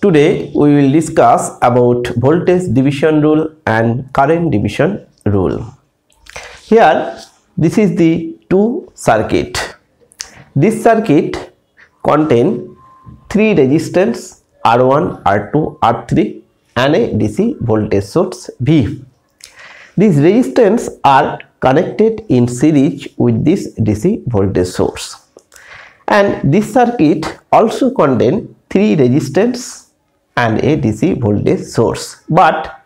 Today we will discuss about voltage division rule and current division rule. Here this is the two circuit. This circuit contain three resistance R1, R2, R3 and a DC voltage source V. These resistance are connected in series with this DC voltage source. And this circuit also contain three resistance and a DC voltage source, but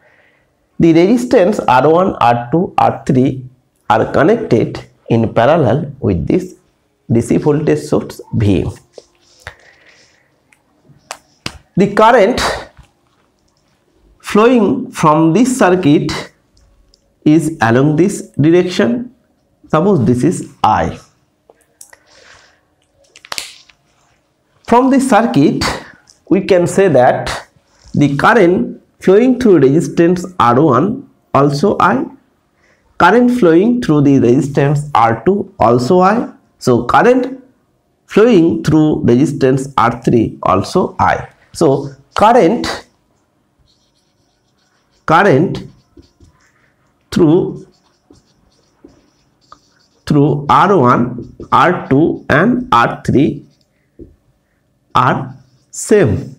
the resistance R1, R2, R3 are connected in parallel with this DC voltage source V. The current flowing from this circuit is along this direction. Suppose this is I. From this circuit we can say that the current flowing through resistance R1 also I, current flowing through the resistance R2 also I, so current flowing through resistance R3 also I. So current through R1, R2 and R3 are same.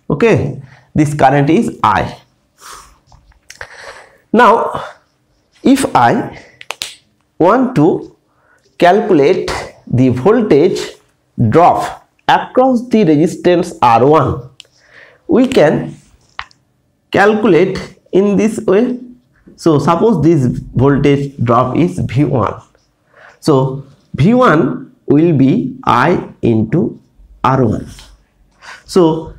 Okay, this current is I. Now if I want to calculate the voltage drop across the resistance R1, we can calculate in this way. So suppose this voltage drop is V1. So V1 will be I into R1. So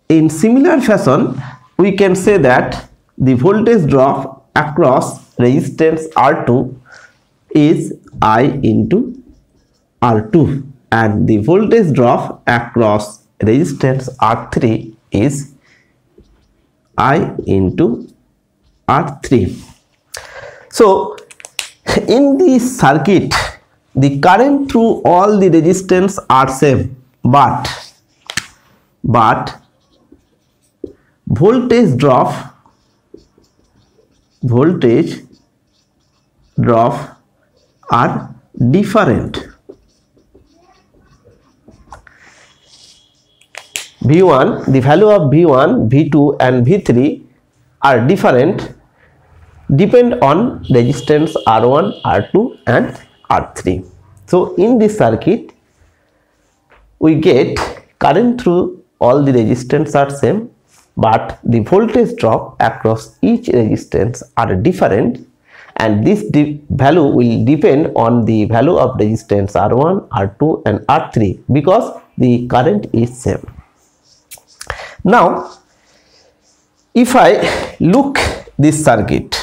in similar fashion we can say that the voltage drop across resistance R2 is I into R2 and the voltage drop across resistance R3 is I into R3. So in this circuit the current through all the resistance are same, but voltage drop are different. V1, the value of V1, V2 and V3 are different, depend on resistance R1, R2 and R3. So in this circuit we get current through all the resistance are same, but the voltage drop across each resistance are different, and this value will depend on the value of resistance R1, R2 and R3 because the current is same. Now if I look this circuit,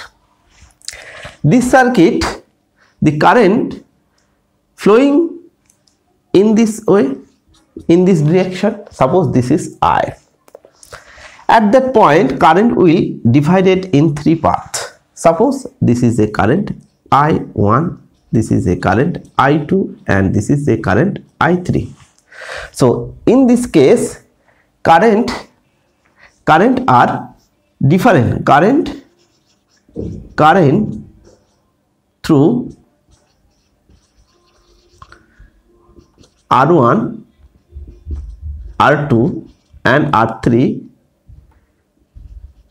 the current flowing in this way, in this direction. Suppose this is I. At that point current will divided in three parts. Suppose this is a current I1, this is a current I2 and this is a current I3. So in this case current are different. Current through R1, R2 and R3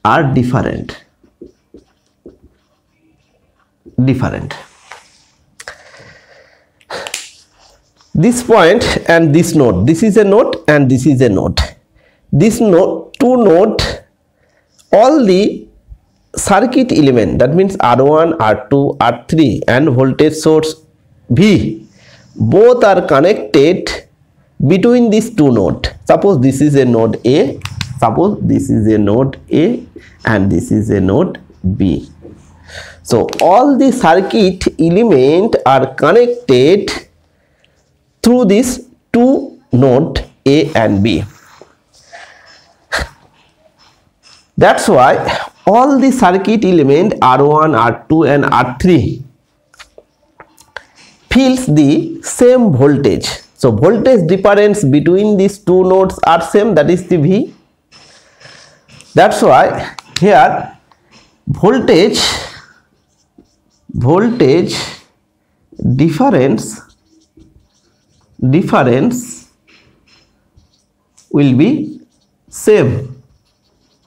are different. This point and this node, this is a node and this is a node. This node, two node, all the circuit element, that means R1, R2, R3 and voltage source V, both are connected between these two nodes. Suppose this is a node A, suppose this is a node A and this is a node B. So all the circuit element are connected through these two nodes A and B. That's why all the circuit element R1, R2 and R3 feels the same voltage. So voltage difference between these two nodes are same, that is the V. That's why here voltage difference will be same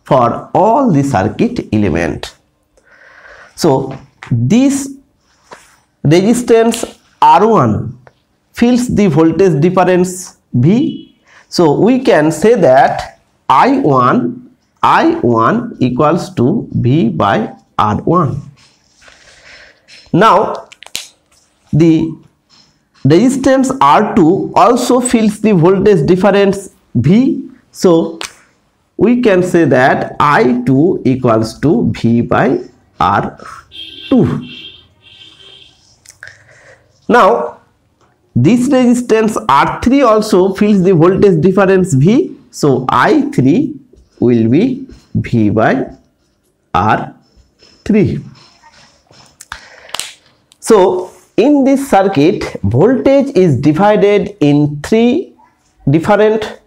for all the circuit element. So this resistance R1 fills the voltage difference V. So we can say that I1 equals to V by R1. Now the resistance R2 also fills the voltage difference V. So we can say that I2 equals to V by R2. Now this resistance R3 also fills the voltage difference V. So I3 will be V by R3. So in this circuit, voltage is divided in three different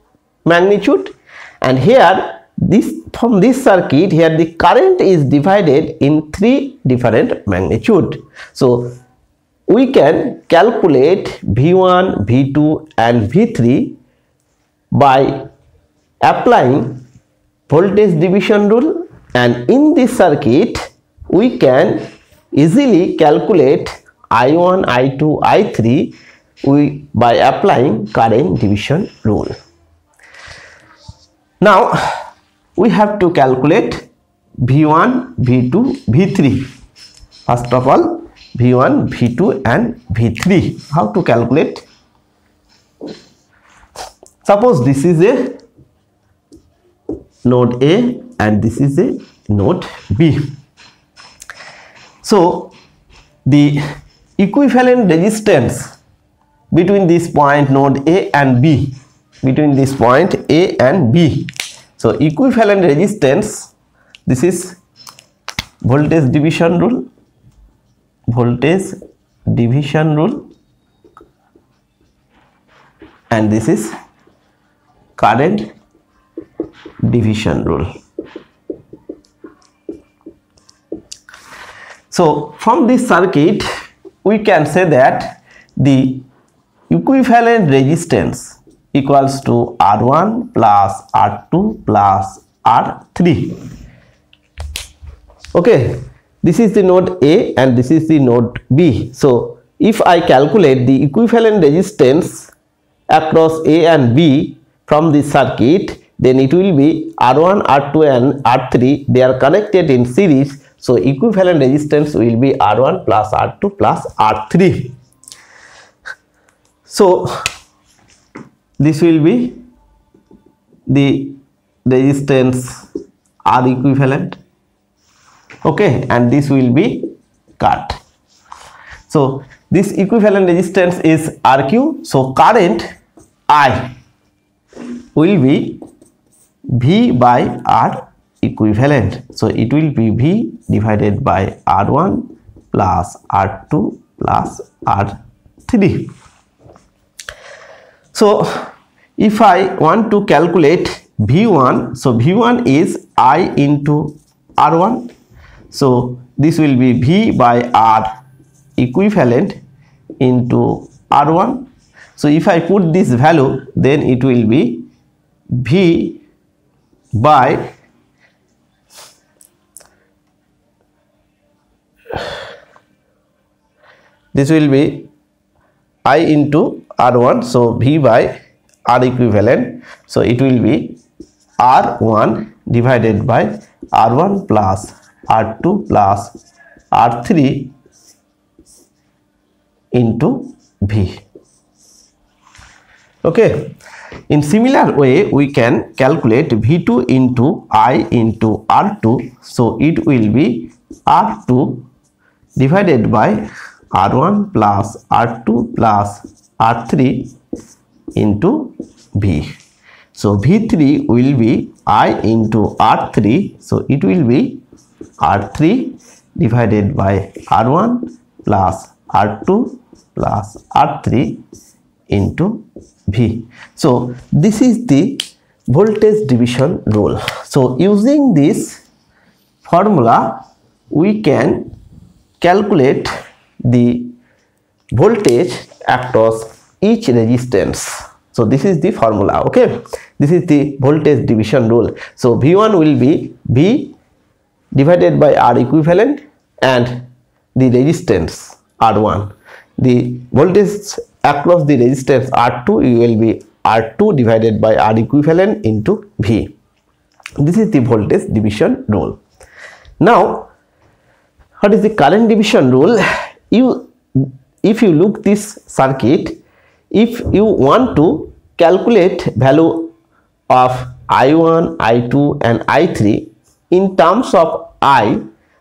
magnitude, and here from this circuit here the current is divided in three different magnitude. So we can calculate V1, V2 and V3 by applying voltage division rule, and in this circuit we can easily calculate I1, I2, I3 by applying current division rule. Now we have to calculate V1, V2, V3. First of all, V1, V2 and V3. How to calculate? Suppose this is a node A and this is a node B. So the equivalent resistance between this point node A and B, so equivalent resistance, this is voltage division rule, and this is current division rule. So from this circuit we can say that the equivalent resistance equals to R1 plus R2 plus R3. Okay, this is the node A and this is the node B. So if I calculate the equivalent resistance across A and B from this circuit, then it will be R1, R2 and R3. They are connected in series. So equivalent resistance will be R1 plus R2 plus R3. So this will be the resistance R equivalent. Okay, and this will be cut. So this equivalent resistance is RQ. So current I will be V by R equivalent. So it will be V divided by R1 plus R2 plus R3. So if I want to calculate V1, so V1 is I into R1. So this will be V by R equivalent into R1. So if I put this value, then it will be V by this will be I into R1. So V by R equivalent. So it will be R1 divided by R1 plus R2 plus R3 into V. Okay. In similar way, we can calculate V2 into I into R2. So it will be R2 divided by R1 plus R2 plus R3 into V. So V3 will be I into R3. So it will be R3 divided by R1 plus R2 plus R3 into V. So this is the voltage division rule. So using this formula we can calculate the voltage across each resistance. So this is the formula. Okay, this is the voltage division rule. So V1 will be V divided by R equivalent and the resistance R1. The voltage across the resistance R2 will be R2 divided by R equivalent into V. This is the voltage division rule. Now what is the current division rule? If you look this circuit, if you want to calculate value of I1, I2 and I3 in terms of I,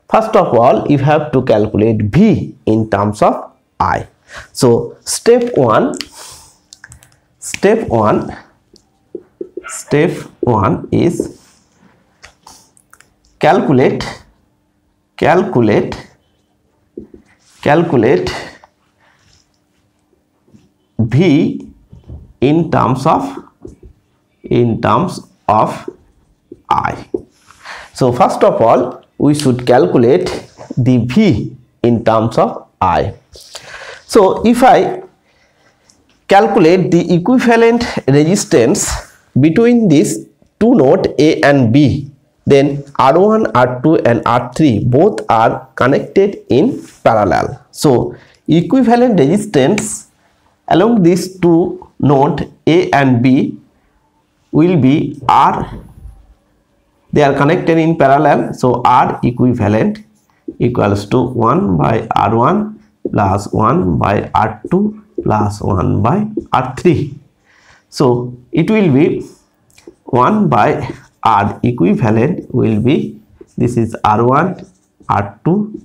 first of all you have to calculate V in terms of I. So step one is calculate V in terms of I. So first of all we should calculate the V in terms of I. So if I calculate the equivalent resistance between these two nodes A and B, then R1, R2 and R3 both are connected in parallel. So equivalent resistance along these two nodes A and B will be R. They are connected in parallel, so R equivalent equals to 1 by R1 plus 1 by R2 plus 1 by R3. So it will be 1 by R equivalent will be, this is R1, R2,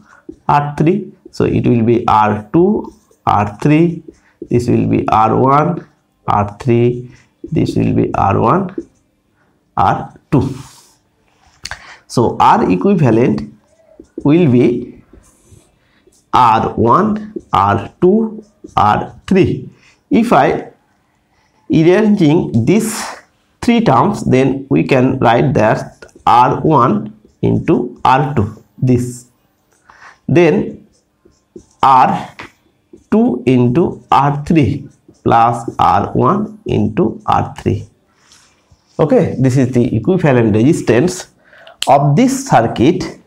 R3. So it will be R2, R3. This will be R1, R3. This will be R1, R2. So R equivalent will be R1, R2, R3. If I arranging these three terms, then we can write that R1 into R2, this, then R2 into R3 plus R1 into R3. Okay, this is the equivalent resistance of this circuit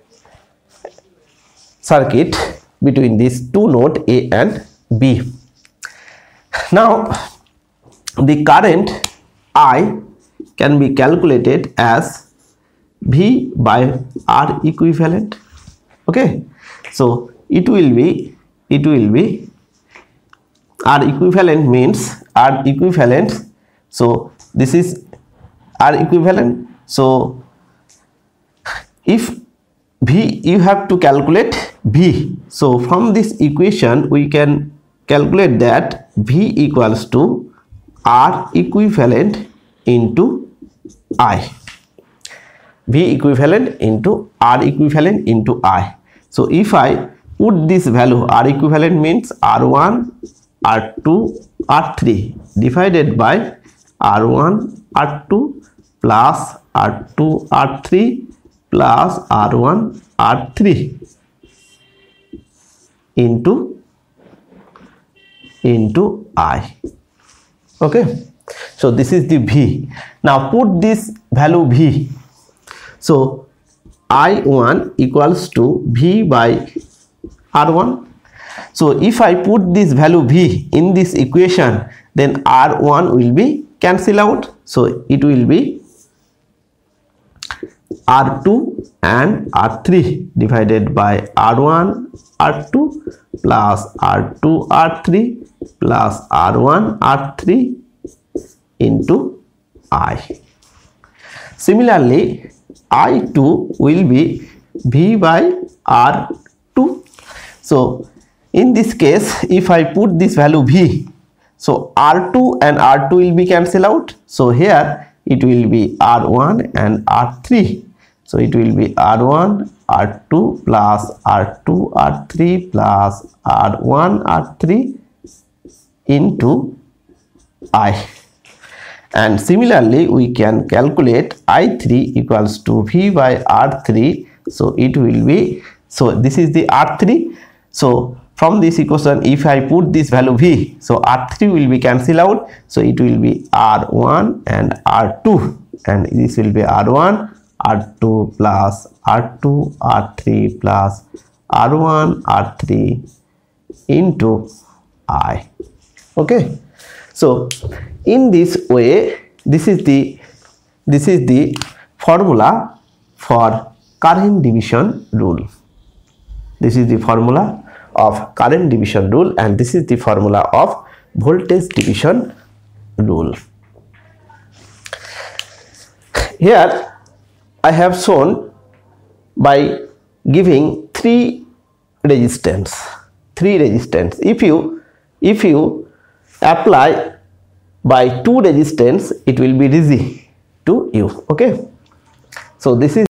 between these two nodes A and B. Now the current I can be calculated as V by R equivalent. Okay, so it will be R equivalent means R equivalent. So this is R equivalent. So if V, you have to calculate V. So from this equation we can calculate that V equals to R equivalent into I. V equivalent into R equivalent into I. So if I put this value, R equivalent means R1, R2, R3 divided by R1, R2 plus R2, R3 plus R1, R3 into I. Okay, so this is the V. Now put this value V. So I1 equals to V by R1. So if I put this value V in this equation, then R1 will be cancel out. So it will be R2 and R3 divided by R1, R2 plus R2, R3 plus R1, R3 into I. Similarly, I2 will be V by R2. So in this case, if I put this value V, so R2 and R2 will be cancelled out. So here it will be R1 and R3. So it will be R1, R2 plus R2, R3 plus R1, R3 into I. And similarly, we can calculate I3 equals to V by R3. So it will be, so this is the R3. So from this equation, if I put this value V, so R3 will be cancelled out. So it will be R1 and R2, and this will be R1, R2 plus R2, R3 plus R1, R3 into I. Okay. So in this way, this is the formula for current division rule. This is the formula of current division rule, and this is the formula of voltage division rule. Here I have shown by giving three resistance. If you apply by two resistance, it will be easy to you. Okay, so this is